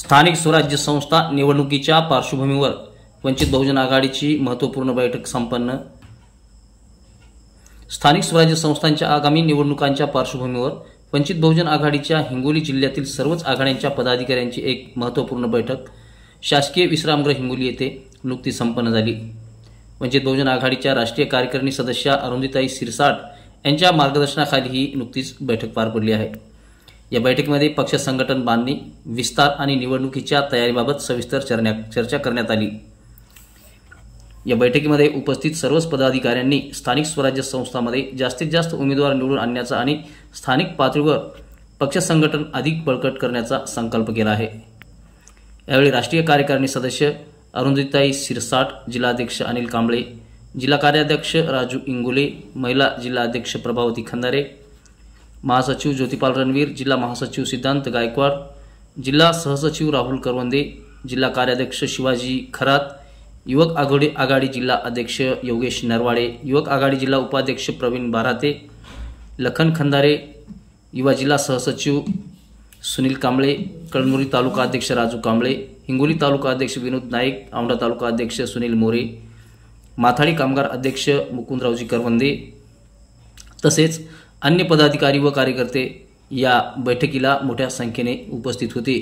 स्थानिक स्वराज्य संस्था निवडणुकीच्या पार्श्वभूमीवर वंचित बहुजन आघाडीची महत्त्वपूर्ण बैठक संपन्न। स्थानिक स्वराज्य संस्थांच्या आगामी निवडणुकांच्या पार्श्वभूमीवर वंचित बहुजन आघाडीच्या हिंगोली जिल्ह्यातील सर्वच आघाड्यांच्या पदाधिकाऱ्यांची एक महत्त्वपूर्ण बैठक शासकीय विश्रामगृह हिंगोली येथे नुकतीच संपन्न झाली। वंचित बहुजन आघाडीच्या राष्ट्रीय कार्यकारिणी सदस्या अरुंधतीताई सिरसाट यांच्या मार्गदर्शनाखाली ही नुकतीच बैठक पार पडली आहे। या बैठकीमध्ये पक्ष संघटन बांधणी, विस्तार आणि निवडणुकीच्या तयारीबाबत सविस्तर चर्चा करण्यात आली। या बैठकीमध्ये उपस्थित सर्वच पदाधिकाऱ्यांनी स्थानिक स्वराज्य संस्थांमध्ये जास्तीत जास्त उमेदवार निवडून आणण्याचा आणि स्थानिक पातळीवर पक्ष संघटन अधिक बळकट करण्याचा संकल्प केला आहे। यावेळी राष्ट्रीय कार्यकारिणी सदस्य अरुंधतीताई सिरसाट, जिल्हाध्यक्ष अनिल कांबळे, जिल्हा कार्याध्यक्ष राजू इंगोले, महिला जिल्हाध्यक्ष प्रभावती खंदारे, महासचिव ज्योतिपाल रणवीर, जिल्हा महासचिव सिद्धांत गायकवाड, जिल्हा सहसचिव राहुल करवंदे, जिल्हा कार्याध्यक्ष शिवाजी खरात, युवक आघाडी जिल्हा अध्यक्ष योगेश नरवाडे, युवक आघाडी जिल्हा उपाध्यक्ष प्रवीण बाराते, लखन खंदारे, युवा जिल्हा सहसचिव सुनील कांबळे, कळमुरी तालुका अध्यक्ष राजू कांबळे, हिंगोली तालुका अध्यक्ष विनोद नाईक, औंढा तालुका अध्यक्ष सुनील मोरे, माथाडी कामगार अध्यक्ष मुकुंदरावजी करवंदे तसेच अन्य पदाधिकारी व कार्यकर्ते या बैठकीला मोठ्या संख्येने उपस्थित होते।